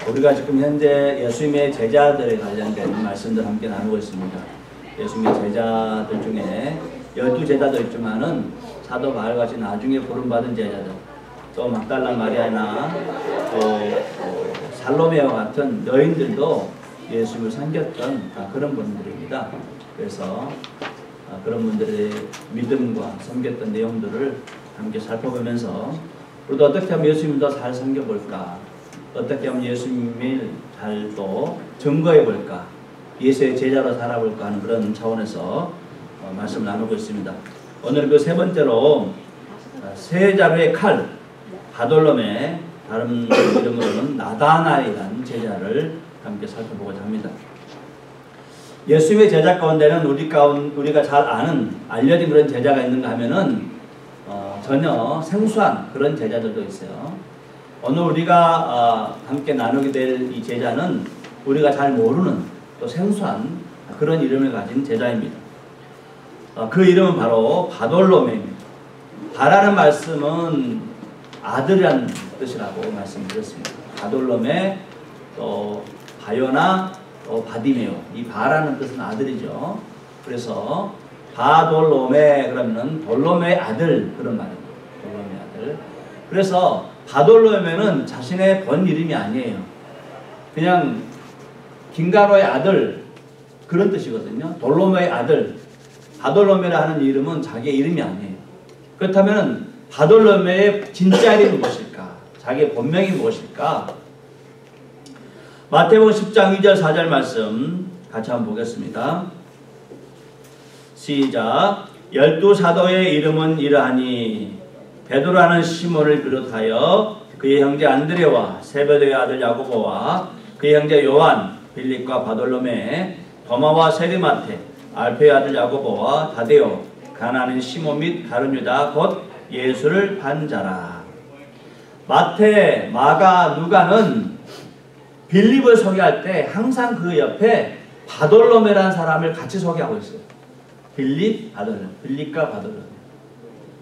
우리가 지금 현재 예수님의 제자들에 관련된 말씀들 함께 나누고 있습니다. 예수님의 제자들 중에 12제자도 있지만은 사도 바울같이 나중에 부름받은 제자들, 또 막달라 마리아나 또 살로메와 같은 여인들도 예수님을 섬겼던 그런 분들입니다. 그래서 그런 분들의 믿음과 섬겼던 내용들을 함께 살펴보면서 우리도 어떻게 하면 예수님을 더 잘 섬겨볼까, 어떻게 하면 예수님을 잘 또 증거해볼까, 예수의 제자로 살아볼까 하는 그런 차원에서 말씀 나누고 있습니다. 오늘 그 세 번째로 세 자루의 칼, 바돌롬의 다른 이름으로는 나다나이라는 제자를 함께 살펴보고자 합니다. 예수님의 제자 가운데는 우리가 잘 아는 알려진 그런 제자가 있는가 하면은 전혀 생소한 그런 제자들도 있어요. 오늘 우리가 함께 나누게 될 이 제자는 우리가 잘 모르는 또 생소한 그런 이름을 가진 제자입니다. 그 이름은 바로 바돌로메입니다. 바라는 말씀은 아들이라는 뜻이라고 말씀드렸습니다. 바돌로메, 또 바요나, 또 바디메오. 이 바라는 뜻은 아들이죠. 그래서 바돌로메 그러면은 돌로메의 아들, 그런 말입니다. 돌로메의 아들. 그래서 바돌로메는 자신의 본 이름이 아니에요. 그냥 긴가로의 아들, 그런 뜻이거든요. 돌로메의 아들. 바돌로메라 하는 이름은 자기의 이름이 아니에요. 그렇다면 바돌로메의 진짜 이름이 무엇일까? 자기의 본명이 무엇일까? 마태복음 10장 2절 4절 말씀 같이 한번 보겠습니다. 시작. 12사도의 이름은 이러하니 베드로라는 시몬을 비롯하여 그의 형제 안드레와 세베대의 아들 야고보와 그의 형제 요한, 빌립과 바돌로메, 도마와 세리마테, 알페의 아들 야고보와 다데오, 가나안인 시몬 및 다른 유다 곧 예수를 반 자라. 마태, 마가, 누가는 빌립을 소개할 때 항상 그 옆에 바돌로메라는 사람을 같이 소개하고 있어요. 빌립, 바돌로메, 빌립과 바돌로메.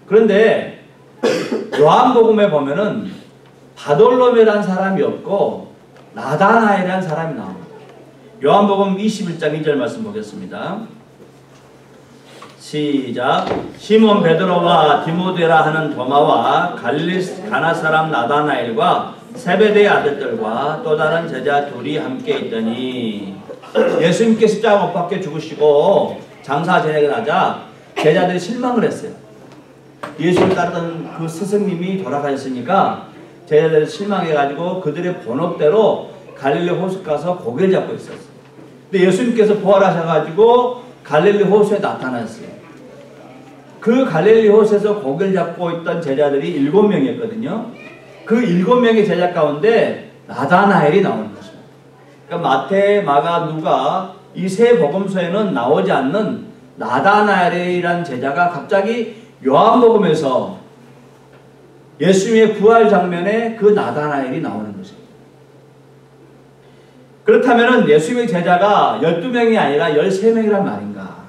그런데 요한복음에 보면은 바돌로메라는 사람이 없고 나다나엘이라는 사람이 나옵니다. 요한복음 21장 2절 말씀 보겠습니다. 시작. 시몬 베드로와 디모데라 하는 도마와 갈릴리 가나 사람 나다나엘과 세베대의 아들들과 또 다른 제자 둘이 함께 있더니, 예수님께 십자가 못 박혀 죽으시고 장사 저녁에 나자 제자들이 실망을 했어요. 예수를 따르던 그 스승님이 돌아가셨으니까 제자들이 실망해가지고 그들의 본업대로 갈릴리 호수 가서 고기를 잡고 있었어요. 근데 예수님께서 부활하셔가지고 갈릴리 호수에 나타났어요. 그 갈릴리 호수에서 고기를 잡고 있던 제자들이 7명이었거든요. 그 7명의 제자 가운데 나다나엘이 나오는 것입니다. 그러니까 마태, 마가, 누가 이 세 복음서에는 나오지 않는 나다나엘이라는 제자가 갑자기 요한복음에서 예수님의 부활 장면에 그 나다나엘이 나오는 것입니다. 그렇다면 예수님의 제자가 12명이 아니라 13명이란 말인가?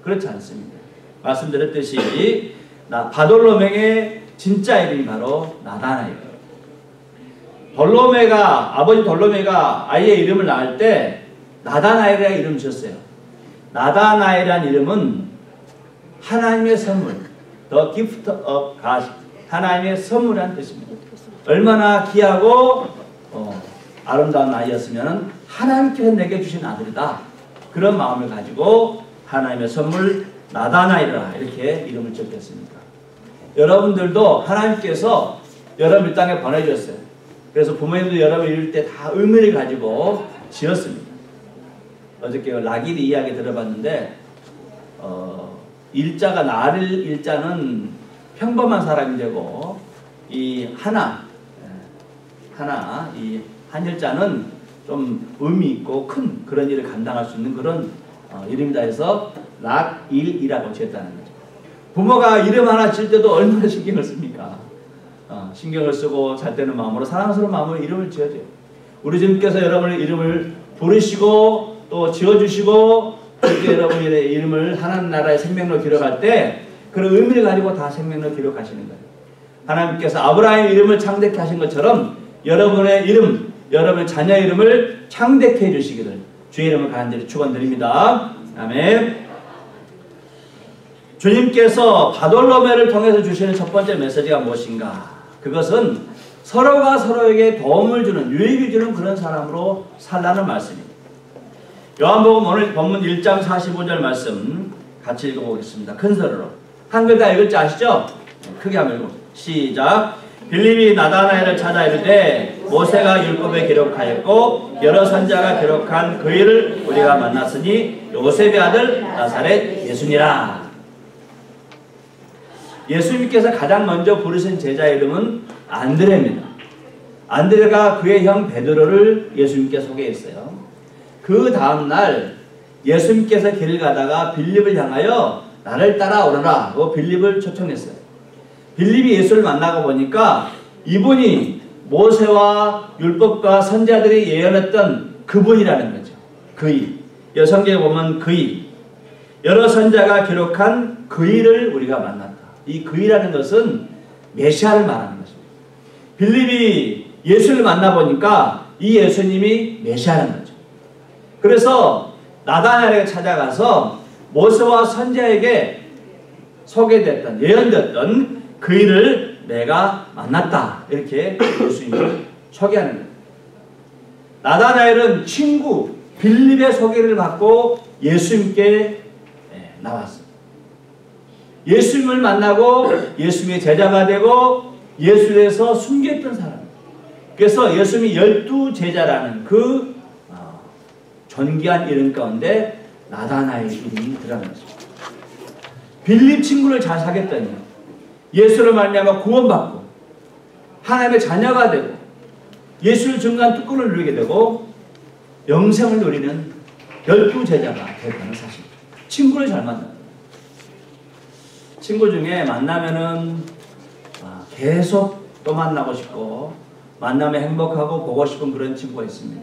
그렇지 않습니다. 말씀드렸듯이 바돌로메의 진짜 이름이 바로 나다나엘이에요. 아버지 돌로메가 아이의 이름을 낳을 때 나다나엘이라는 이름을 지었어요. 나다나엘이라는 이름은 하나님의 선물, The Gift of God, 하나님의 선물이라는 뜻입니다. 얼마나 귀하고 아름다운 아이였으면 하나님께서 내게 주신 아들이다, 그런 마음을 가지고 하나님의 선물 나다나엘이라 이렇게 이름을 지었습니다. 여러분들도 하나님께서 여러분을 땅에 보내주셨어요. 그래서 부모님도 여러분 이럴 때 다 의미를 가지고 지었습니다. 어저께 라길이 이야기 들어봤는데 일자가 나를 일자는 평범한 사람이 되고, 이 이 한일자는 좀 의미 있고 큰 그런 일을 감당할 수 있는 그런 이름이다 해서 락일이라고 지었다는 거죠. 부모가 이름 하나 지을 때도 얼마나 신경을 씁니까? 신경을 쓰고 잘 때는 마음으로, 사랑스러운 마음으로 이름을 지어줘요. 우리 주님께서 여러분의 이름을 부르시고 또 지어주시고, 그렇게 여러분의 이름을 하나님 나라의 생명으로 기록할 때 그런 의미를 가지고 다 생명으로 기록하시는 거예요. 하나님께서 아브라함의 이름을 창대케 하신 것처럼 여러분의 이름, 여러분 자녀 이름을 창대케 해주시기를 주의 이름을 간절히 축원드립니다. 아멘. 주님께서 바돌로메를 통해서 주시는 첫 번째 메시지가 무엇인가? 그것은 서로가 서로에게 도움을 주는, 유익을 주는 그런 사람으로 살라는 말씀입니다. 요한복음 오늘 본문 1장 45절 말씀 같이 읽어보겠습니다. 큰 소리로. 한글 다 읽을 줄 아시죠? 크게 한번 읽어. 시작. 빌립이 나다나엘을 찾아 이르되 모세가 율법에 기록하였고 여러 선지자가 기록한 그 일을 우리가 만났으니 요셉의 아들 나사렛 예수니라. 예수님께서 가장 먼저 부르신 제자 이름은 안드레입니다. 안드레가 그의 형 베드로를 예수님께 소개했어요. 그 다음날 예수님께서 길을 가다가 빌립을 향하여 나를 따라오너라 고 빌립을 초청했어요. 빌립이 예수를 만나고 보니까 이분이 모세와 율법과 선지자들이 예언했던 그분이라는 거죠. 그이. 성경에 보면 그이. 여러 선지자가 기록한 그이를 우리가 만났다. 이 그이라는 것은 메시아를 말하는 것입니다. 빌립이 예수를 만나보니까 이 예수님이 메시아라는 거죠. 그래서 나다나엘에게 찾아가서 모세와 선지자에게 소개됐던, 예언됐던 그 일을 내가 만났다. 이렇게 예수님을 소개하는 거예요. 나다나엘은 친구 빌립의 소개를 받고 예수님께 나왔어요. 예수님을 만나고 예수님의 제자가 되고 예수에서 숨겼던 사람. 그래서 예수님이 12제자라는 그 존귀한 이름 가운데 나다나엘 이름이 들어간 것입니다. 빌립 친구를 잘 사귀었더니 예수를 말미암아 구원받고 하나님의 자녀가 되고 예수를 증거한 특권을 누리게 되고 영생을 누리는 12제자가 됐다는 사실. 친구를 잘 만나. 친구 중에 만나면은 계속 또 만나고 싶고 만나면 행복하고 보고 싶은 그런 친구가 있습니다.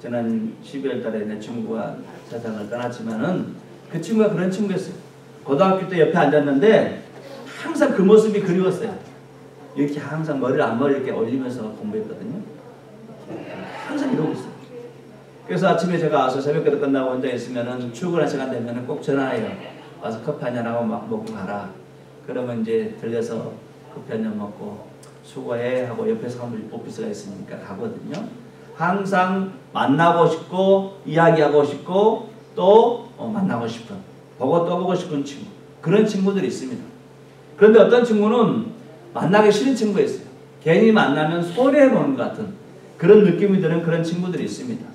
저는 12월 달에 내 친구가 세상을 떠났지만은 그 친구가 그런 친구였어요. 고등학교 때 옆에 앉았는데 항상 그 모습이 그리웠어요. 이렇게 항상 머리를 앞머리 이렇게 올리면서 공부했거든요. 항상 이러고 있어요. 그래서 아침에 제가 와서 새벽기도 끝나고 혼자 있으면은 출근할 시간 되면은 꼭 전화해요. 와서 커피 한잔 하고 막 먹고 가라. 그러면 이제 들려서 커피 한잔 먹고 수고해 하고 옆에 사무실 오피스가 있으니까 가거든요. 항상 만나고 싶고 이야기하고 싶고 또 만나고 싶은, 보고 또 보고 싶은 친구. 그런 친구들이 있습니다. 그런데 어떤 친구는 만나기 싫은 친구가 있어요. 괜히 만나면 손해보는 것 같은 그런 느낌이 드는 그런 친구들이 있습니다.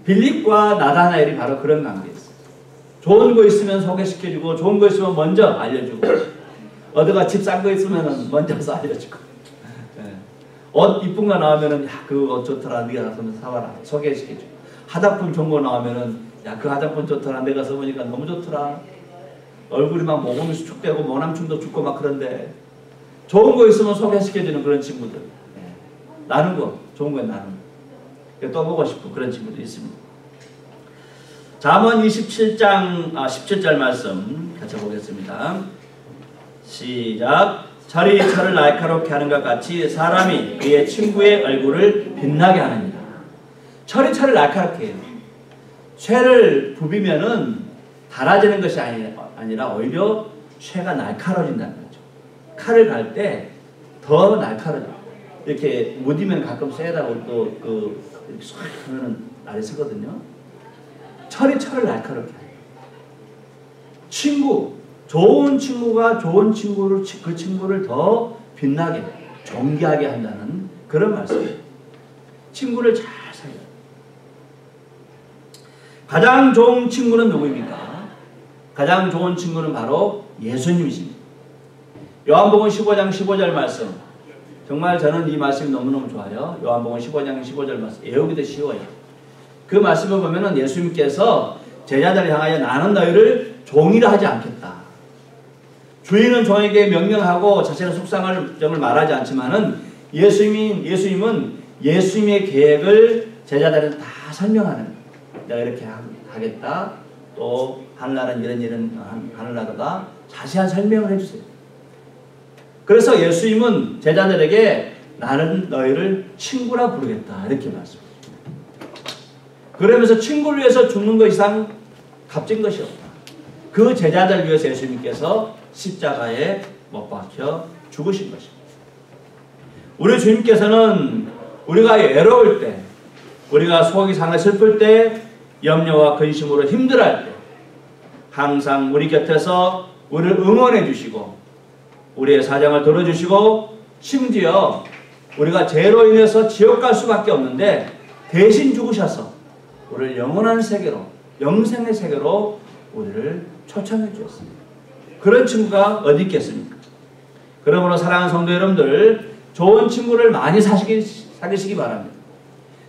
빌립과 나다나엘이 바로 그런 관계였어요. 좋은 거 있으면 소개시켜주고 좋은 거 있으면 먼저 알려주고 어디가 집 싼 거 있으면 먼저 알려주고 옷 이쁜 거 나오면은 야 그 옷 좋더라 네가 가서 사와라 소개시켜주고 화장품 좋은 거 나오면은 야 그 화장품 좋더라 내가 써보니까 너무 좋더라 얼굴이 막 모공이 수축되고 모낭충도 죽고 막 그런데 좋은 거 있으면 소개시켜주는 그런 친구들 나눈 거 좋은 거 나누는 거 또 보고 싶고 그런 친구도 있습니다. 잠언 27장 17절 말씀 같이 보겠습니다. 시작. 철이 철을 날카롭게 하는 것 같이 사람이 그의 친구의 얼굴을 빛나게 하느니라. 철이 철을 날카롭게 해요. 쇠를 부비면은 닳아지는 것이 아니라 오히려 쇠가 날카로워진다는 거죠. 칼을 갈 때 더 날카로워져요. 이렇게 무디면 가끔 쇠에다가 또 이렇게 쏙 하면은 날이 서거든요. 철이 철을 날카롭게 해요. 친구, 좋은 친구가 좋은 친구를 그 친구를 더 빛나게, 존귀하게 한다는 그런 말씀이에요. 친구를 잘 사귀어요. 가장 좋은 친구는 누구입니까? 가장 좋은 친구는 바로 예수님이십니다. 요한복음 15장 15절 말씀. 정말 저는 이 말씀이 너무너무 좋아요. 요한복음 15장 15절 말씀. 외우기도 쉬워요. 그 말씀을 보면은 예수님께서 제자들을 향하여 나는 너희를 종이라 하지 않겠다. 주인은 종에게 명령하고 자신의 속상을 말하지 않지만은 예수님은 예수님의 계획을 제자들한테 다 설명하는 거예요. 내가 이렇게 하겠다. 또 하늘나라는 이런 일은 하늘나라다. 자세한 설명을 해주세요. 그래서 예수님은 제자들에게 나는 너희를 친구라 부르겠다. 이렇게 말씀합니다. 그러면서 친구를 위해서 죽는 것 이상 값진 것이 없다. 그 제자들 위해서 예수님께서 십자가에 못 박혀 죽으신 것입니다. 우리 주님께서는 우리가 외로울 때, 우리가 속이 상해 슬플 때, 염려와 근심으로 힘들어할 때 항상 우리 곁에서 우리를 응원해 주시고 우리의 사정을 들어주시고 심지어 우리가 죄로 인해서 지옥 갈 수밖에 없는데 대신 죽으셔서 우리를 영원한 세계로, 영생의 세계로 우리를 초청해 주셨습니다. 그런 친구가 어디 있겠습니까? 그러므로 사랑하는 성도 여러분들, 좋은 친구를 많이 사귀시기 바랍니다.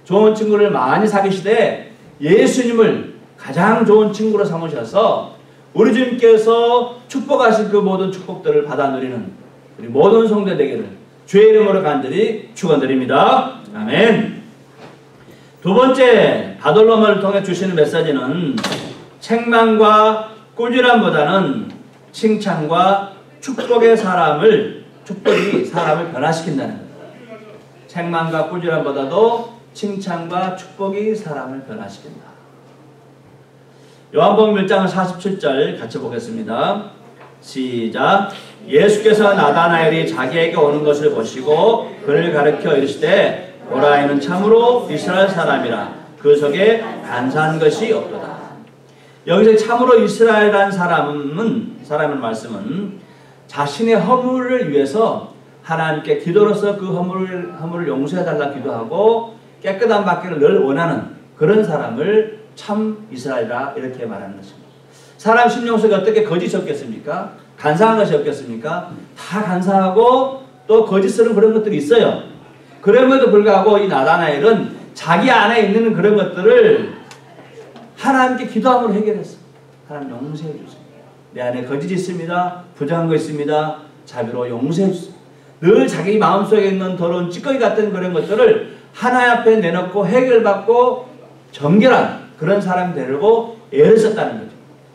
좋은 친구를 많이 사귀시되 예수님을 가장 좋은 친구로 삼으셔서 우리 주님께서 축복하신 그 모든 축복들을 받아 누리는 우리 모든 성도 되기를 주의 이름으로 간절히 축원드립니다. 아멘. 두 번째, 바돌로마를 통해 주시는 메시지는 책망과 꾸지람보다는 칭찬과 축복이 사람을 변화시킨다는 거예요. 책망과 꾸지람보다도 칭찬과 축복이 사람을 변화시킨다. 요한복음 1장 47절 같이 보겠습니다. 시작. 예수께서 나다나엘이 자기에게 오는 것을 보시고 그를 가르쳐 이르시되 보라, 이는 참으로 이스라엘 사람이라 그 속에 간사한 것이 없도다. 여기서 참으로 이스라엘이라는 사람의 말씀은 자신의 허물을 위해서 하나님께 기도로서 그 허물을 용서해달라 기도하고 깨끗한 받기를 늘 원하는 그런 사람을 참 이스라엘이라 이렇게 말하는 것입니다. 사람 심령 속에 어떻게 거짓이 없겠습니까? 간사한 것이 없겠습니까? 다 간사하고 또 거짓스러운 그런 것들이 있어요. 그럼에도 불구하고 이 나다나엘은 자기 안에 있는 그런 것들을 하나님께 기도함으로 해결했어. 하나님 용서해 주세요. 내 안에 거짓이 있습니다. 부정한 거 있습니다. 자비로 용서해 주세요. 늘 자기 마음속에 있는 더러운 찌꺼기 같은 그런 것들을 하나님 앞에 내놓고 해결받고 정결한 그런 사람이 되려고 애를 썼다는 거죠.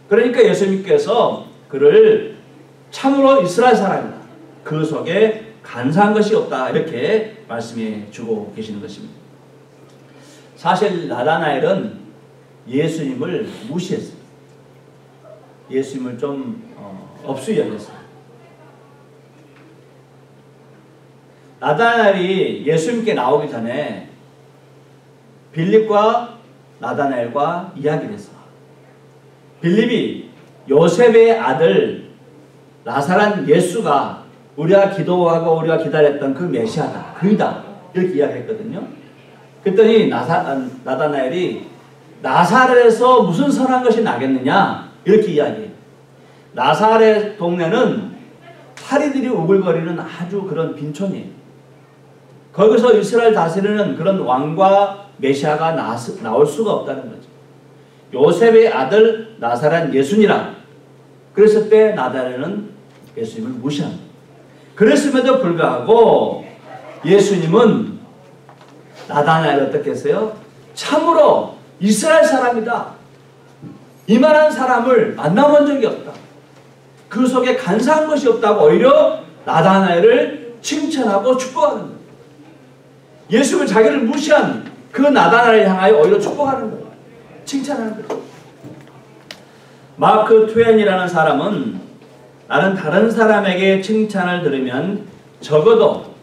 그러니까 예수님께서 그를 참으로 이스라엘 사람이다. 그 속에 간사한 것이 없다. 이렇게 말씀해 주고 계시는 것입니다. 사실 나다나엘은 예수님을 무시했어요. 예수님을 좀 업수히 여겼어요. 나다나엘이 예수님께 나오기 전에 빌립과 나다나엘과 이야기를 했어. 빌립이 요셉의 아들 나사렛 예수가 우리가 기도하고 우리가 기다렸던 그 메시아다. 그이다. 이렇게 이야기했거든요. 그랬더니 나다나엘이 나사렛에서 무슨 선한 것이 나겠느냐 이렇게 이야기해요. 나사렛 동네는 파리들이 우글거리는 아주 그런 빈촌이에요. 거기서 이스라엘 다스리는 그런 왕과 메시아가 나올 수가 없다는 거죠. 요셉의 아들 나사렛 예수니라. 그랬을 때 나다나엘은 예수님을 무시합니다. 그랬음에도 불구하고 예수님은 나다나엘을 어떻게 했어요? 참으로 이스라엘 사람이다. 이만한 사람을 만나본 적이 없다. 그 속에 간사한 것이 없다고 오히려 나다나엘을 칭찬하고 축복하는 거예요. 예수님은 자기를 무시한 그 나다나엘을 향하여 오히려 축복하는 거예요. 칭찬하는 거예요. 마크 트웨인이라는 사람은 나는 다른 사람에게 칭찬을 들으면 적어도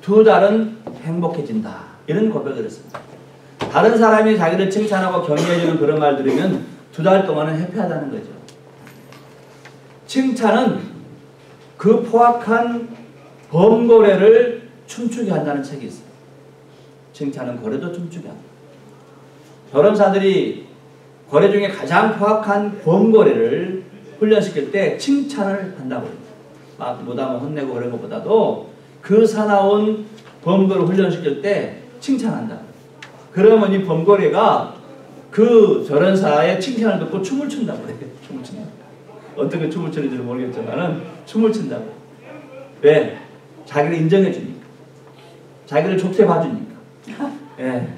2달은 행복해진다. 이런 고백을 했습니다. 다른 사람이 자기를 칭찬하고 격려해주는 그런 말 들으면 2달 동안은 해피하다는 거죠. 칭찬은 그 포악한 범고래를 춤추게 한다는 책이 있어요. 칭찬은 고래도 춤추게 한다. 변호사들이 고래 중에 가장 포악한 범고래를 훈련시킬 때 칭찬을 한다고 해요. 막 무담을 혼내고 그런 것보다도 그 사나운 범고를 훈련시킬 때 칭찬한다. 그러면 이 범고래가 그 전원사의 칭찬을 듣고 춤을 춘다고 그래요. 춤을 춘다. 어떻게 춤을 추는지는 모르겠지만은 춤을 춘다고. 왜? 자기를 인정해 주니까. 자기를 좋게 봐주니까. 예.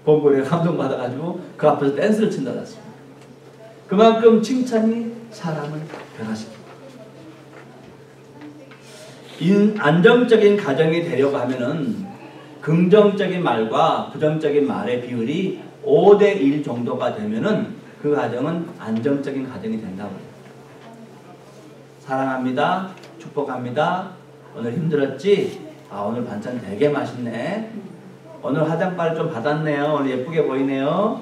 범고래가 감동받아가지고 그 앞에서 댄스를 춘다 했습니다. 그만큼 칭찬이 사람을 변화시킵니다. 안정적인 가정이 되려고 하면은 긍정적인 말과 부정적인 말의 비율이 5대 1 정도가 되면은 그 가정은 안정적인 가정이 된다고 해요. 사랑합니다. 축복합니다. 오늘 힘들었지? 아, 오늘 반찬 되게 맛있네. 오늘 화장발 좀 받았네요. 오늘 예쁘게 보이네요.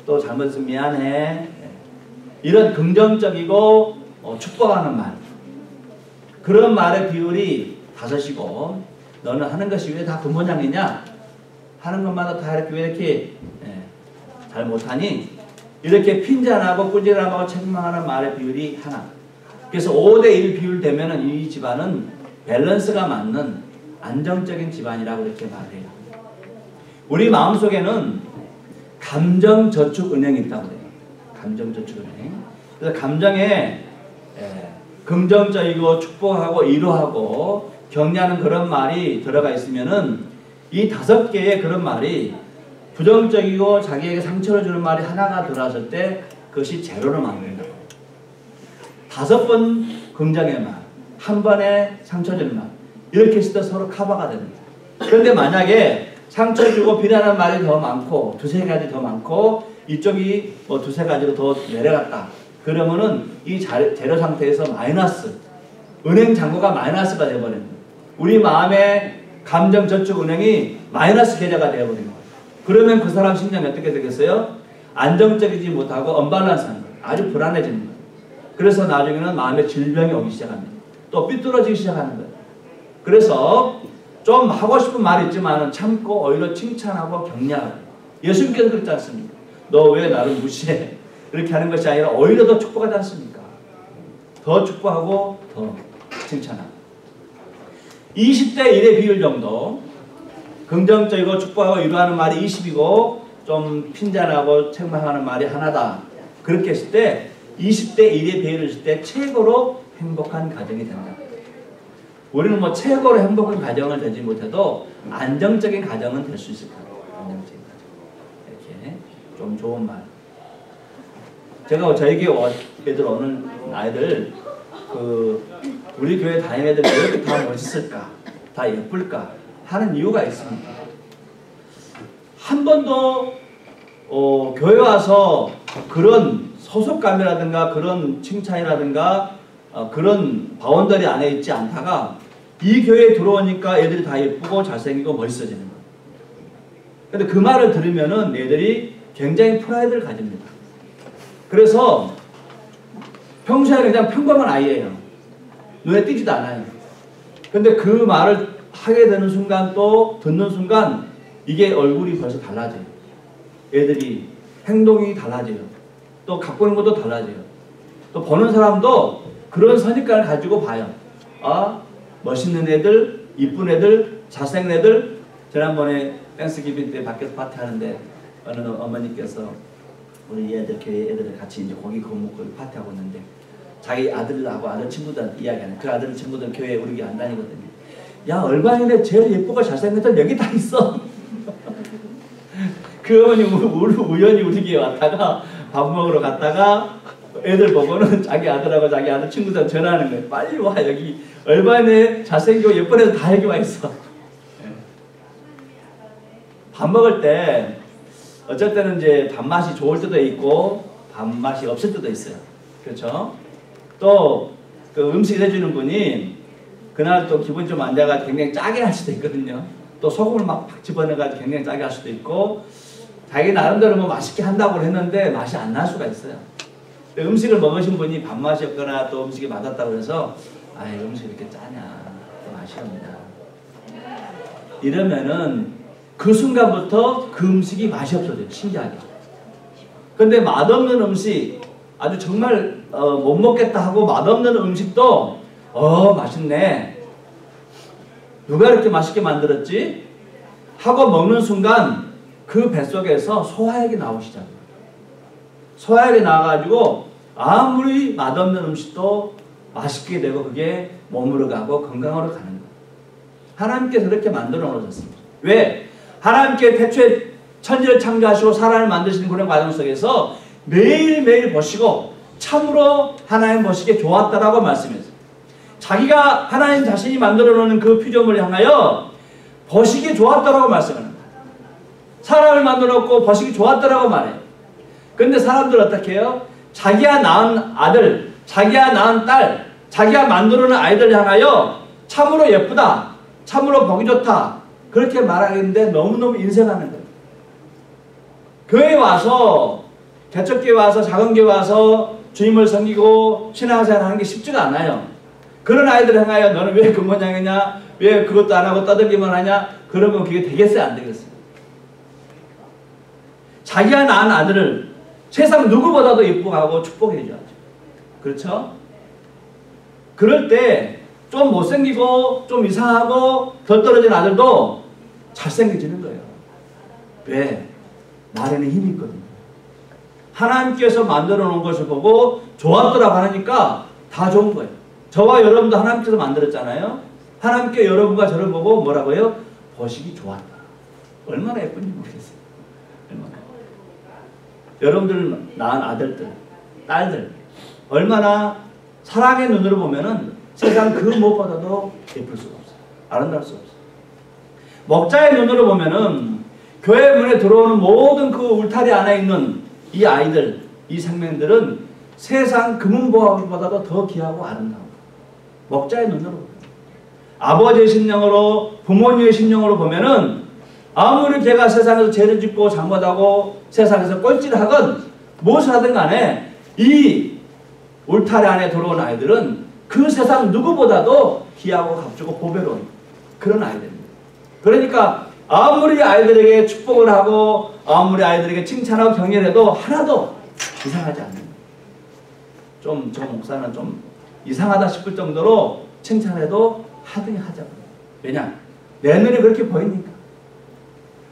또 잘못했으면 미안해. 이런 긍정적이고 축복하는 말. 그런 말의 비율이 5이고 너는 하는 것이 왜 다 그 모양이냐? 하는 것마다 다 이렇게 왜 이렇게 잘 못하니? 이렇게 핀잔하고 꾸지람하고 책망하는 말의 비율이 하나. 그래서 5대 1 비율 되면은 이 집안은 밸런스가 맞는 안정적인 집안이라고 이렇게 말해요. 우리 마음속에는 감정저축은행이 있다고 해요. 감정저축은행. 그래서 감정에 긍정적이고 축복하고 위로하고 격려하는 그런 말이 들어가 있으면은 이 5개의 그런 말이 부정적이고 자기에게 상처를 주는 말이 하나가 들어왔을 때 그것이 제로로 만든다고. 5번 긍정의 말, 한 번에 상처 주는 말. 이렇게 했을 때 서로 커버가 됩니다. 그런데 만약에 상처 주고 비난하는 말이 더 많고 2-3가지 더 많고 이쪽이 뭐 2-3가지로 더 내려갔다. 그러면은 이 재료 상태에서 마이너스, 은행 잔고가 마이너스가 되어버립니다. 우리 마음의 감정저축은행이 마이너스 계좌가 되어버린 거예요. 그러면 그 사람 심장이 어떻게 되겠어요? 안정적이지 못하고 언밸런스한 거예요. 아주 불안해지는 거예요. 그래서 나중에는 마음의 질병이 오기 시작합니다. 또 삐뚤어지기 시작하는 거예요. 그래서 좀 하고 싶은 말이 있지만 참고 오히려 칭찬하고 격려하고. 예수님께서 그랬지 않습니까? 너 왜 나를 무시해? 이렇게 하는 것이 아니라 오히려 더 축복하지 않습니까? 더 축복하고 더 칭찬하고. 20대 1의 비율 정도. 긍정적이고 축복하고 위로하는 말이 20이고 좀 핀잔하고 책망하는 말이 하나다. 그렇게 했을 때 20대 1의 비율을 했을 때 최고로 행복한 가정이 된다. 우리는 뭐 최고로 행복한 가정을 되지 못해도 안정적인 가정은 될 수 있을 거예요. 안정적인 가정. 이렇게 좀 좋은 말. 제가 저에게 애들 오는 아이들 우리 교회 다니는 애들 왜 이렇게 다 멋있을까? 다 예쁠까? 하는 이유가 있습니다. 한 번도 교회 와서 그런 소속감이라든가 그런 칭찬이라든가 그런 바운더리 안에 있지 않다가 이 교회에 들어오니까 애들이 다 예쁘고 잘생기고 멋있어지는 거예요. 근데 그 말을 들으면은 애들이 굉장히 프라이드를 가집니다. 그래서 평소에는 그냥 평범한 아이예요. 눈에 띄지도 않아요. 근데 그 말을 하게 되는 순간 또 듣는 순간 이게 얼굴이 벌써 달라져요. 애들이 행동이 달라져요. 또 갖고 있는 것도 달라져요. 또 보는 사람도 그런 선입관을 가지고 봐요. 아, 멋있는 애들, 이쁜 애들, 잘생긴 애들. 지난번에 땡스기빙 때 밖에서 파티하는데 어느 어머니께서 우리 애들 교회 애들 같이 이제 고기 구워 먹고 파티하고 있는데 자기 아들하고 아들 친구들한테 이야기하는 그 아들 친구들 교회 우리 교회 안 다니거든요. 야, 얼마인데 제일 예쁘고 잘생긴 애들 여기 다 있어. 그 어머니 우연히 우리 교회 왔다가 밥 먹으러 갔다가 애들 보고는 자기 아들하고 자기 아들 친구들 전화하는 거예요. 빨리 와, 여기 얼마인데 잘생기고 예쁜 애들 다 여기 와 있어. 밥 먹을 때 어쩔 때는 이제 밥맛이 좋을 때도 있고 밥맛이 없을 때도 있어요. 그렇죠? 또 그 음식 해주는 분이 그날 또 기분이 좀 안 돼가지고 굉장히 짜게 할 수도 있거든요. 또 소금을 막 집어넣어가지고 굉장히 짜게 할 수도 있고 자기 나름대로 뭐 맛있게 한다고 했는데 맛이 안 날 수가 있어요. 음식을 먹으신 분이 밥맛이 없거나 또 음식이 맛없다고 해서 아이 음식이 이렇게 짜냐 또 맛이 없냐 이러면은 그 순간부터 그 음식이 맛이 없어져요. 신기하게. 근데 맛없는 음식 아주 정말 못 먹겠다 하고 맛없는 음식도 맛있네. 누가 이렇게 맛있게 만들었지? 하고 먹는 순간 그 뱃속에서 소화액이 나오기 시작해요. 소화액이 나와가지고 아무리 맛없는 음식도 맛있게 되고 그게 몸으로 가고 건강으로 가는 거예요. 하나님께서 그렇게 만들어 놓으셨습니다. 왜? 하나님께 태초에 천지를 창조하시고 사람을 만드시는 그런 과정 속에서 매일매일 보시고 참으로 하나님 보시기에 좋았다라고 말씀했어요. 자기가 하나님 자신이 만들어 놓는 그 피조물을 향하여 버시기 좋았더라고 말씀하는 거예요. 사람을 만들어 놓고 버시기 좋았더라고 말해요. 근데 사람들 어떻게 해요? 자기가 낳은 아들, 자기가 낳은 딸, 자기가 만들어 놓은 아이들 향하여 참으로 예쁘다, 참으로 보기 좋다, 그렇게 말하겠는데 너무너무 인색하는 거예요. 교회에 와서, 개척교회 와서, 작은 교회 와서 주님을 섬기고 신앙생활 하는 게 쉽지가 않아요. 그런 아이들 향하여 너는 왜 그 모양이냐, 왜 그것도 안 하고 떠들기만 하냐, 그러면 그게 되겠어요, 안 되겠어요? 자기가 낳은 아들을 세상 누구보다도 예쁘고 축복해 줘야죠. 그렇죠? 그럴 때 좀 못생기고 좀 이상하고 더 떨어진 아들도 잘생겨지는 거예요. 왜? 말에는 힘이 있거든요. 하나님께서 만들어 놓은 것을 보고 좋았더라고 하니까 다 좋은 거예요. 저와 여러분도 하나님께서 만들었잖아요. 하나님께 여러분과 저를 보고 뭐라고요? 보시기 좋았다. 얼마나 예쁜지 모르겠어요. 얼마나. 여러분들 낳은 아들들, 딸들 얼마나 사랑의 눈으로 보면은 세상 그 무엇보다도 예쁠 수가 없어요. 아름다울 수 없어요. 목자의 눈으로 보면은 교회 문에 들어오는 모든 그 울타리 안에 있는 이 아이들, 이 생명들은 세상 금은보화보다도 더 귀하고 아름다워. 목자의 눈으로 보면. 아버지의 심령으로, 부모님의 심령으로 보면은 아무리 제가 세상에서 죄를 짓고 잘못하고 세상에서 꼴찌를 하건 무엇을 하든 간에 이 울타리 안에 들어온 아이들은 그 세상 누구보다도 귀하고 값주고 보배로운 그런 아이들입니다. 그러니까 아무리 아이들에게 축복을 하고 아무리 아이들에게 칭찬하고 격려해도 하나도 이상하지 않는 거예요. 좀 저 목사는 좀 이상하다 싶을 정도로 칭찬해도 하등히 하자고요. 왜냐? 내 눈에 그렇게 보이니까.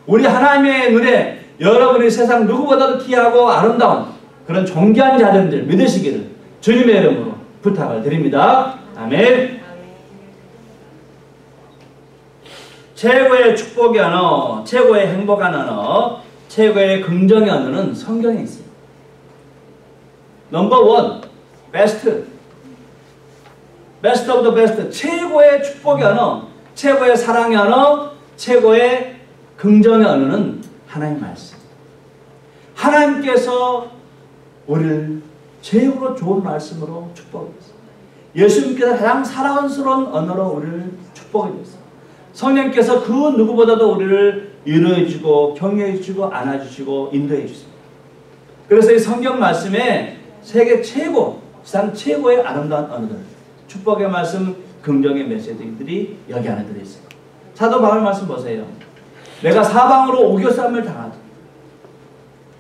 우리 하나님의 눈에 여러분이 세상 누구보다도 귀하고 아름다운 그런 존귀한 자들을 믿으시기를 주님의 이름으로 부탁을 드립니다. 아멘. 최고의 축복의 언어, 최고의 행복한 언어, 최고의 긍정의 언어는 성경에 있어요. 넘버 원, 베스트. 베스트 오브 더 베스트. 최고의 축복의 언어, 최고의 사랑의 언어, 최고의 긍정의 언어는 하나님 말씀. 하나님께서 우리를 최고로 좋은 말씀으로 축복해 주셨어요. 예수님께서 가장 사랑스러운 언어로 우리를 축복해 주셨어요. 성령께서 그 누구보다도 우리를 위로해 주시고 격려해 주시고 안아주시고 인도해 주십니다. 그래서 이 성경 말씀에 세계 최고, 세상 최고의 아름다운 언어들, 축복의 말씀, 긍정의 메시지들이 여기 안에 들어있어요. 사도 바울 말씀 보세요. 내가 사방으로 오교쌈을 당하죠.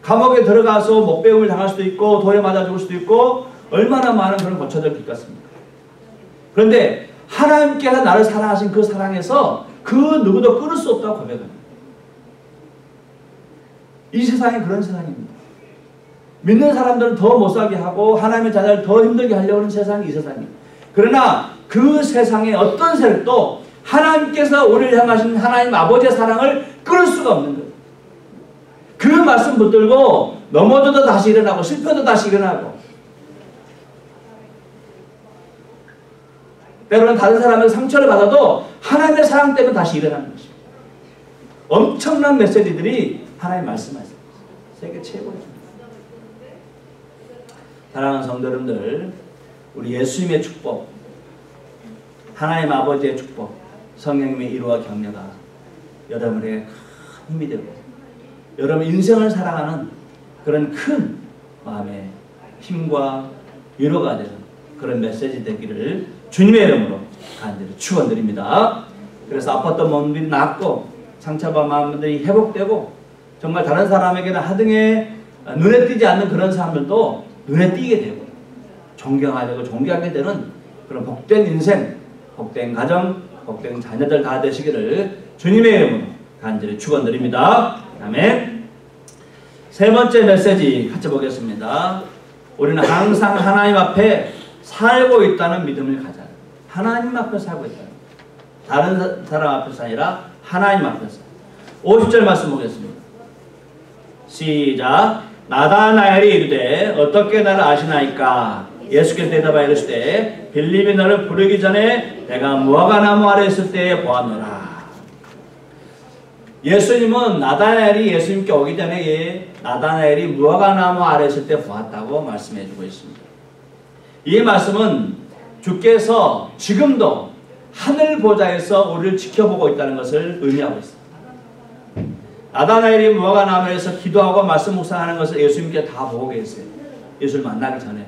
감옥에 들어가서 목배움을 당할 수도 있고 돌에 맞아 죽을 수도 있고 얼마나 많은 그런 고초들을 겪었습니까? 그런데 하나님께서 나를 사랑하신 그 사랑에서 그 누구도 끊을 수 없다고 고백합니다. 이 세상이 그런 세상입니다. 믿는 사람들은 더 못살게 하고 하나님의 자녀를 더 힘들게 하려고 하는 세상이 이 세상입니다. 그러나 그 세상의 어떤 세력도 하나님께서 우리를 향하신 하나님 아버지의 사랑을 끊을 수가 없는 거예요. 그 말씀 붙들고 넘어져도 다시 일어나고 실패도 다시 일어나고 때로는 다른 사람의 상처를 받아도 하나님의 사랑 때문에 다시 일어나는 것입니다. 엄청난 메시지들이 하나님 말씀하세요. 세계 최고입니다. 사랑하는 성도 여러분들, 우리 예수님의 축복, 하나님 아버지의 축복, 성령님의 위로와 격려가 여러분에게 큰 힘이 되고 여러분 인생을 살아가는 그런 큰 마음의 힘과 위로가 되는 그런 메시지 되기를 주님의 이름으로 간절히 축원드립니다. 그래서 아팠던 몸들이 낫고 상처받은 마음들이 회복되고 정말 다른 사람에게는 하등에 눈에 띄지 않는 그런 사람들도 눈에 띄게 되고 존경하고 존경하게 되는 그런 복된 인생, 복된 가정, 복된 자녀들 다 되시기를 주님의 이름으로 간절히 축원드립니다. 아멘. 세 번째 메시지 같이 보겠습니다. 우리는 항상 하나님 앞에 살고 있다는 믿음을 가져야 합니다. 하나님 앞에 살고 있다. 다른 사람 앞에서 아니라 하나님 앞에서. 50절 말씀 보겠습니다. 시작. 나다나엘이 이르되 어떻게 나를 아시나이까? 예수께서 대답하여 이르시되 빌립이 너를 부르기 전에 내가 무화과나무 아래 있을 때에 보았노라. 예수님은 나다나엘이 예수님께 오기 전에 나다나엘이 무화과나무 아래 있을 때 보았다고 말씀해 주고 있습니다. 이 말씀은 주께서 지금도 하늘 보좌에서 우리를 지켜보고 있다는 것을 의미하고 있습니다. 나다나엘이 무화과나무에서 기도하고 말씀 묵상하는 것을 예수님께 다 보고 계세요. 예수를 만나기 전에.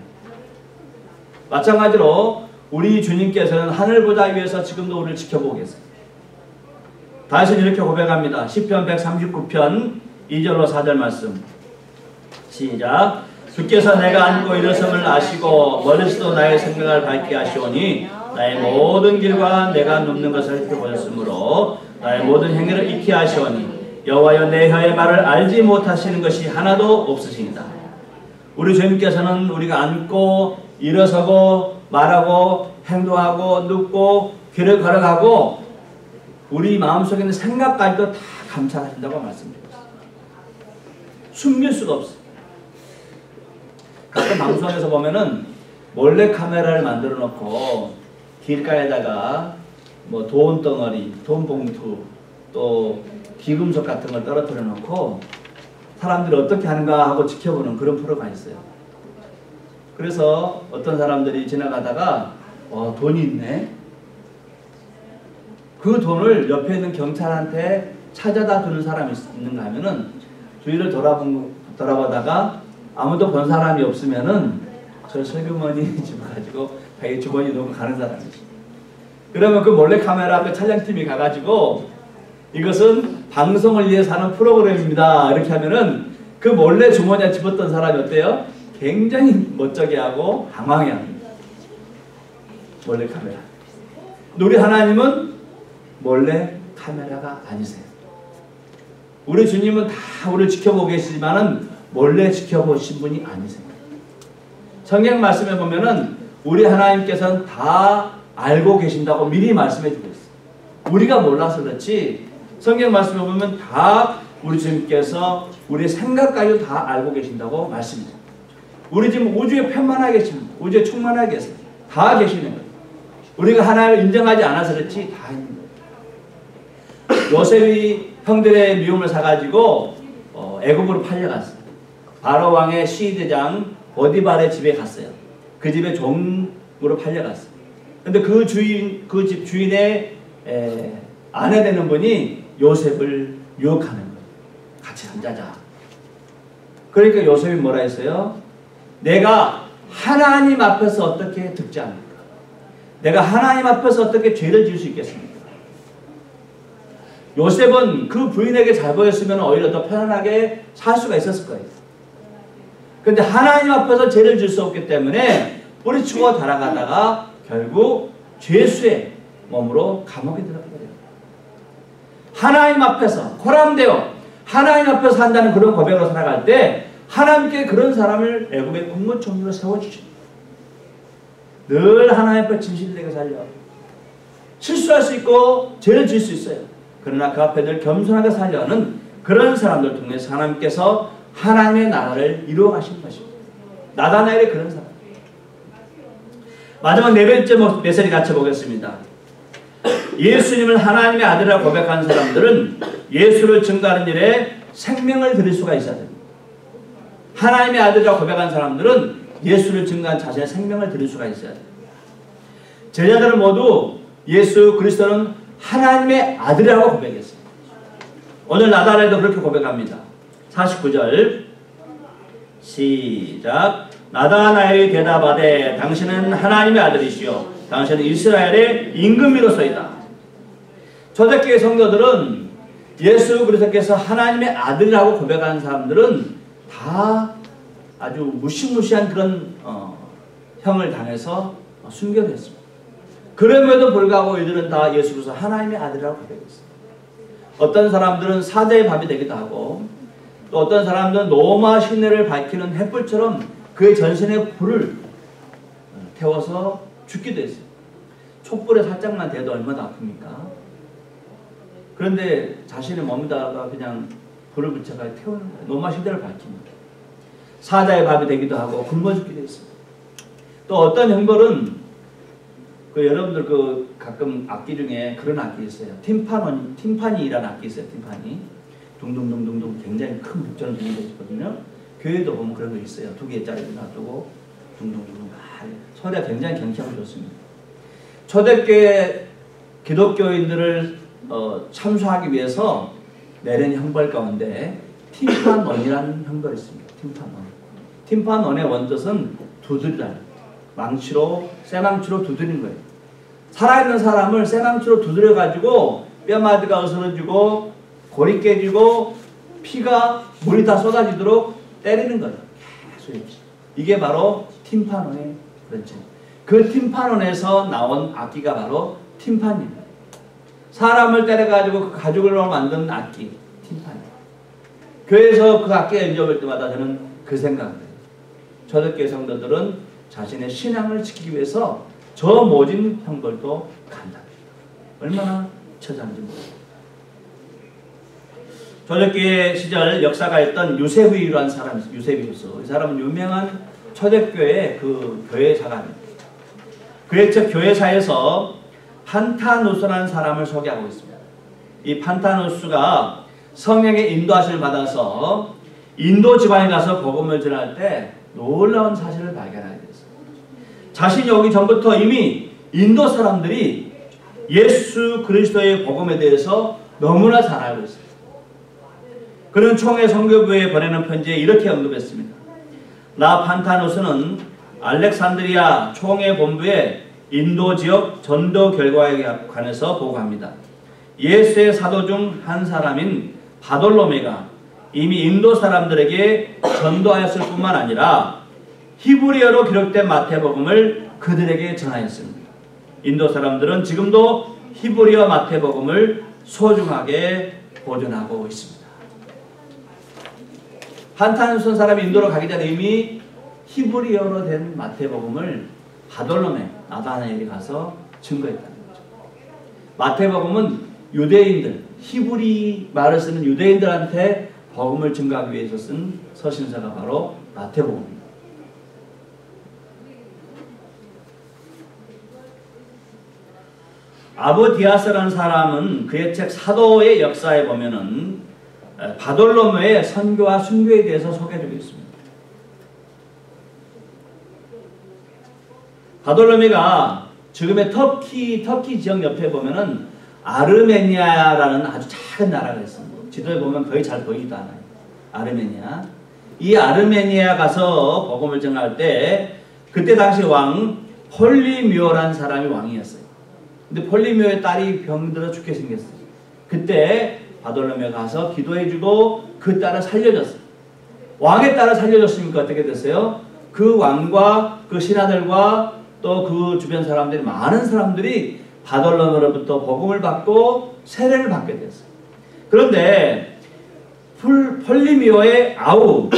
마찬가지로 우리 주님께서는 하늘 보좌 위에서 지금도 우리를 지켜보고 계세요. 다시는 이렇게 고백합니다. 시편 139편 2절로 4절 말씀. 시작. 주께서 내가 앉고 일어섬을 아시고 멀리서도 나의 생각을 밝게 하시오니 나의 모든 길과 내가 눕는 것을 살펴보셨으므로 나의 모든 행위를 익히 하시오니 여호와여 내 혀의 말을 알지 못하시는 것이 하나도 없으시니이다. 우리 주님께서는 우리가 앉고 일어서고 말하고 행동하고 눕고 길을 걸어가고 우리 마음속에 있는 생각까지도 다 감찰하신다고 말씀드렸습니다. 숨길 수가 없어요. 가끔 방송에서 보면은 몰래 카메라를 만들어 놓고 길가에다가 뭐 돈덩어리, 돈봉투, 또 귀금속 같은 걸 떨어뜨려 놓고 사람들이 어떻게 하는가 하고 지켜보는 그런 프로가 있어요. 그래서 어떤 사람들이 지나가다가 돈이 있네. 그 돈을 옆에 있는 경찰한테 찾아다 주는 사람이 있는가 하면은 주위를 돌아보다가 아무도 본 사람이 없으면은 저 설교머니 집에 가지고 자기 주머니 넣고 가는 사람이지. 그러면 그 몰래카메라 그 촬영팀이 가가지고 이것은 방송을 위해서 하는 프로그램입니다. 이렇게 하면은 그 몰래 주머니에 집었던 사람이 어때요? 굉장히 멋쩍게 하고 당황해 합니다. 몰래카메라. 우리 하나님은 몰래카메라가 아니세요. 우리 주님은 다 우리를 지켜보고 계시지만은 몰래 지켜보신 분이 아니세요. 성경 말씀에 보면은 우리 하나님께서는 다 알고 계신다고 미리 말씀해 주고 있어요. 우리가 몰라서 그렇지 성경 말씀에 보면 다 우리 주님께서 우리의 생각까지도 다 알고 계신다고 말씀해요. 우리 지금 우주에 편만하게 계십니다. 우주에 충만하게 계세요. 다 계시는 거예요. 우리가 하나님을 인정하지 않아서 그렇지 다 있는 거예요. 요셉이 형들의 미움을 사가지고 애굽으로 팔려갔어요. 바로 왕의 시대장 보디발의 집에 갔어요. 그 집에 종으로 팔려갔어요. 근데 그 집 주인의 아내 되는 분이 요셉을 유혹하는 거예요. 같이 잠자자. 그러니까 요셉이 뭐라 했어요? 내가 하나님 앞에서 어떻게 듣지 않을까? 내가 하나님 앞에서 어떻게 죄를 지을 수 있겠습니까? 요셉은 그 부인에게 잘 보였으면 오히려 더 편안하게 살 수가 있었을 거예요. 그런데 하나님 앞에서 죄를 지을 수 없기 때문에 뿌리치고 달아가다가 결국 죄수의 몸으로 감옥에 들어가게 돼요. 하나님 앞에서 고람되어 하나님 앞에서 한다는 그런 고백으로 살아갈 때 하나님께 그런 사람을 애굽의 국무총리로 세워주십니다. 늘 하나님 앞에 진실되게 살려. 실수할 수 있고 죄를 지을 수 있어요. 그러나 그 앞에 늘 겸손하게 살려는 그런 사람들 통해서 하나님께서 하나님의 나라를 이루어 가신 것입니다. 나다나엘이 그런 사람. 마지막 네 번째 메시지 같이 보겠습니다. 예수님을 하나님의 아들이라고 고백하는 사람들은 예수를 증거하는 일에 생명을 드릴 수가 있어야 됩니다. 하나님의 아들이라고 고백하는 사람들은 예수를 증거한 자신의 생명을 드릴 수가 있어야 됩니다. 제자들은 모두 예수 그리스도는 하나님의 아들이라고 고백했습니다. 오늘 나다나엘도 그렇게 고백합니다. 49절 시작. 나다나엘이 대답하되 당신은 하나님의 아들이시요 당신은 이스라엘의 임금이로소이다. 초대교회 성도들은 예수 그리스도께서 하나님의 아들이라고 고백하는 사람들은 다 아주 무시무시한 그런 형을 당해서 순교됐습니다. 그럼에도 불구하고 이들은 다 예수 그리스도 하나님의 아들이라고 고백했습니다. 어떤 사람들은 사자의 밥이 되기도 하고 또 어떤 사람들은 노마 시내를 밝히는 햇불처럼 그의 전신에 불을 태워서 죽기도 했어요. 촛불에 살짝만 대도 얼마나 아픕니까? 그런데 자신의 몸에다가 그냥 불을 붙여서 태우는 거예요. 노마 시대를 밝힙니다. 사자의 밥이 되기도 하고 굶어 죽기도 했습니다. 또 어떤 형벌은 여러분들 가끔 악기 중에 그런 악기 있어요. 팀파니라는 악기 있어요. 팀파니. 둥둥둥둥둥 굉장히 큰 북전을 들리고 있거든요. 교회도 보면 그런 거 있어요. 2개짜리 놔두고 둥둥둥둥 소리가 굉장히 경쾌하고 좋습니다. 초대교회 기독교인들을 참수하기 위해서 내린 형벌 가운데 팀판원이라는 형벌이 있습니다. 팀판원. 팀판원의 원뜻은 두드리다. 쇠망치로 두드리는 거예요. 살아있는 사람을 쇠망치로 두드려가지고 뼈마디가 으스러지고 골이 깨지고 피가 물이 다 쏟아지도록 때리는 거예요. 계속. 이게 바로 팀파논의 그렇죠. 그 팀파논에서 나온 악기가 바로 팀판입니다. 사람을 때려가지고 그 가죽을 만든 악기, 팀판. 교회에서 그 악기가 연주할 때마다 저는 그 생각을 해요. 초대교회 성도들은 자신의 신앙을 지키기 위해서 저 모진 형벌도 간다. 얼마나 처참한지 모릅니다. 초대교회 시절 역사가였던 유세비유라는 사람이 있어요. 유세비유서. 이 사람은 유명한 초대교회 그 교회사가입니다. 그의 즉 교회사에서 판타누스라는 사람을 소개하고 있습니다. 이 판타누스가 성령의 인도하심을 받아서 인도 지방에 가서 복음을 전할 때 놀라운 사실을 발견하게 됐어요. 자신이 오기 전부터 이미 인도 사람들이 예수 그리스도의 복음에 대해서 너무나 잘 알고 있어요. 그는 총회 선교부에 보내는 편지에 이렇게 언급했습니다. 나 판타누스는 알렉산드리아 총회 본부에 인도 지역 전도 결과에 관해서 보고합니다. 예수의 사도 중 한 사람인 바돌로메가 이미 인도 사람들에게 전도하였을 뿐만 아니라 히브리어로 기록된 마태복음을 그들에게 전하였습니다. 인도 사람들은 지금도 히브리어 마태복음을 소중하게 보존하고 있습니다. 판타누스 사람이 인도로 가기 전에 이미 히브리어로 된 마태복음을 바돌로메, 나다나엘이 가서 증거했다는 거죠. 마태복음은 유대인들, 히브리 말을 쓰는 유대인들한테 복음을 증거하기 위해서 쓴 서신서가 바로 마태복음입니다. 아부디아스라는 사람은 그의 책 사도의 역사에 보면은 바돌로메의 선교와 순교에 대해서 소개해주고 있습니다. 바돌로메가 지금의 터키 지역 옆에 보면은 아르메니아라는 아주 작은 나라가 있습니다. 지도에 보면 거의 잘 보이지도 않아요. 아르메니아. 이 아르메니아 가서 복음을 전할 때 그때 당시 왕 폴리미오라는 사람이 왕이었어요. 근데 폴리미오의 딸이 병들어 죽게 생겼어요. 그때 바돌로메가 가서 기도해주고 그 딸을 살려줬어요. 왕의 딸을 살려줬으니까 어떻게 됐어요? 그 왕과 그 신하들과 또 그 주변 사람들이 많은 사람들이 바돌로메로부터 복음을 받고 세례를 받게 됐어요. 그런데 폴리미오의 아우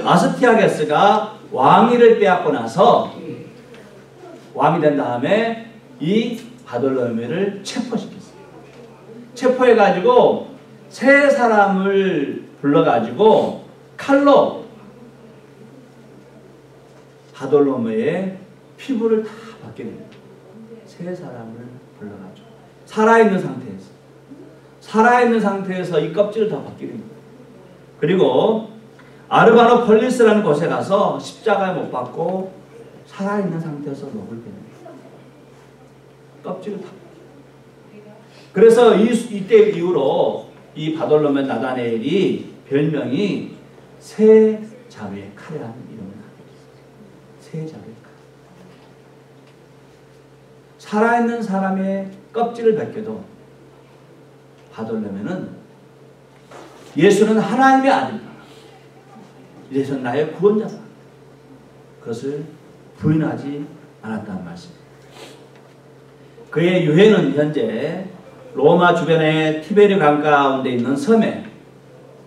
아스티아게스가 왕위를 빼앗고 나서 왕이 된 다음에 이 바돌로메를 체포시켰어요. 체포해가지고 세 사람을 불러가지고 칼로 바돌로메의 피부를 다 벗게 됩니다. 세 사람을 불러가지고 살아있는 상태에서 이 껍질을 다 벗게 됩니다. 그리고 아르바노 폴리스라는 곳에 가서 십자가에 못 박고 살아있는 상태에서 목을 베냅니다. 껍질을 다. 그래서 이때 이후로 이 바돌로메 나다나엘이 별명이 새 자루의 칼이라는 이름을 갖게 됐어요. 새 자루의 칼. 살아있는 사람의 껍질을 벗겨도 바돌로메는 예수는 하나님의 아들이다. 예수는 나의 구원자다. 그것을 부인하지 않았다는 말씀입니다. 그의 유해는 현재 로마 주변의 티베리 강 가운데 있는 섬에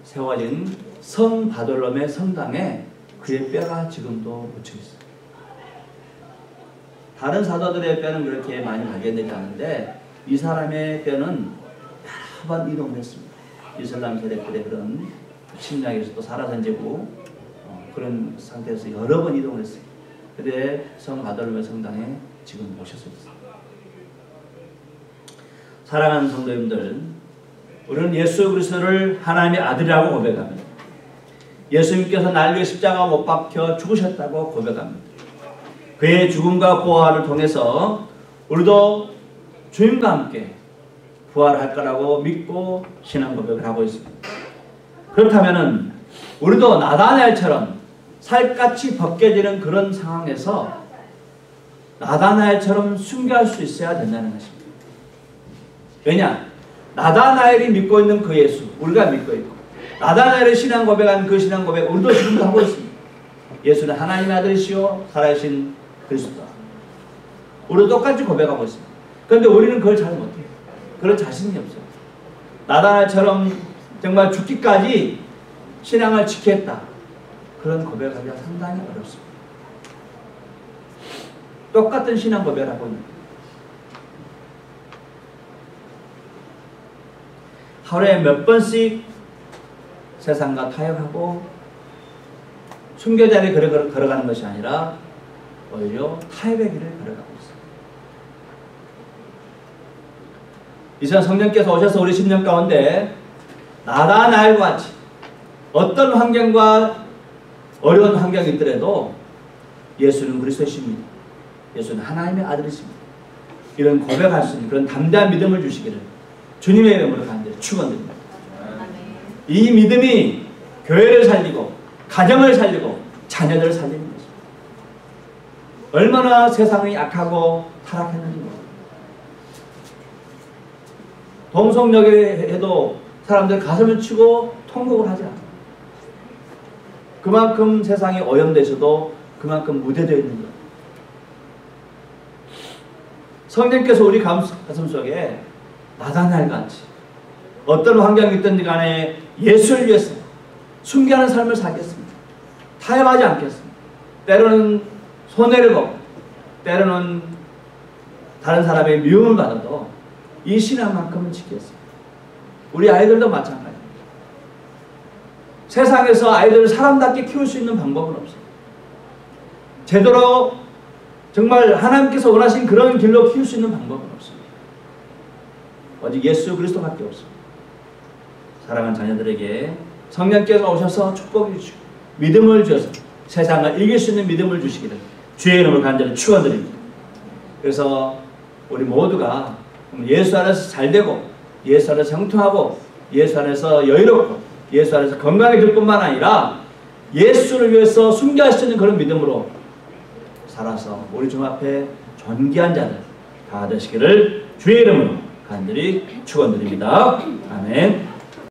세워진 성 바돌로메 성당에 그의 뼈가 지금도 묻혀 있어요. 다른 사도들의 뼈는 그렇게 많이 발견되지 않는데 이 사람의 뼈는 여러 번 이동을 했습니다. 이슬람 세력들의 그런 침략에서 또 살아선제고 그런 상태에서 여러 번 이동을 했습니다. 그때 성 바돌로메 성당에 지금 모셨습니다. 사랑하는 성도님들, 우리는 예수 그리스도를 하나님의 아들이라고 고백합니다. 예수님께서 날 위해 십자가 못 박혀 죽으셨다고 고백합니다. 그의 죽음과 부활을 통해서 우리도 주님과 함께 부활할 거라고 믿고 신앙 고백을 하고 있습니다. 그렇다면 우리도 나다나엘처럼 살갗이 벗겨지는 그런 상황에서 나다나엘처럼 순교할 수 있어야 된다는 것입니다. 왜냐? 나다나엘이 믿고 있는 그 예수, 우리가 믿고 있고, 나다나엘의 신앙 고백한 그 신앙 고백 우리도 지금도 하고 있습니다. 예수는 하나님의 아들이시오 살아계신 그리스도다. 우리도 똑같이 고백하고 있습니다. 그런데 우리는 그걸 잘 못해요. 그런 자신이 없어요. 나다나엘처럼 정말 죽기까지 신앙을 지켰다. 그런 고백하기가 상당히 어렵습니다. 똑같은 신앙 고백을 하고 있는 거예요. 하루에 몇 번씩 세상과 타협하고 순교자리 걸어가는 것이 아니라 오히려 타협의 길을 걸어가고 있습니다. 이전 성령께서 오셔서 우리 심령 가운데 나다나엘과 같이 어떤 환경과 어려운 환경이 있더라도 예수는 그리스도십니다. 예수는 하나님의 아들이십니다. 이런 고백할 수 있는 그런 담대한 믿음을 주시기를 주님의 이름으로 간절히 축원드립니다. 이 믿음이 교회를 살리고 가정을 살리고 자녀들을 살리는 것입니다. 얼마나 세상이 악하고 타락했는지 모릅니다. 동성역에 해도 사람들 가슴을 치고 통곡을 하지 않아요. 그만큼 세상이 오염되셔도 그만큼 무뎌되어 있는 거예요. 성령께서 우리 가슴 속에 나다나엘같이 어떤 환경이 있든지 간에 예수를 위해서 순교하는 삶을 살겠습니다. 타협하지 않겠습니다. 때로는 손해를 보고 때로는 다른 사람의 미움을 받아도 이 신앙만큼은 지켰습니다. 우리 아이들도 마찬가지입니다. 세상에서 아이들을 사람답게 키울 수 있는 방법은 없어요. 제대로 정말 하나님께서 원하신 그런 길로 키울 수 있는 방법은 없습니다. 오직 예수 그리스도밖에 없습니다. 사랑하는 자녀들에게 성령께서 오셔서 축복을 주시고 믿음을 주셔서 세상을 이길 수 있는 믿음을 주시기를 주의 이름으로 간절히 축원드립니다. 그래서 우리 모두가 예수 안에서 잘되고 예수 안에서 형통하고 예수 안에서 여유롭고 예수 안에서 건강해질 뿐만 아니라 예수를 위해서 순교할 수 있는 그런 믿음으로 살아서 우리 주 앞에 존귀한 자들 다 되시기를 주의 이름으로 간절히 축원드립니다. 아멘.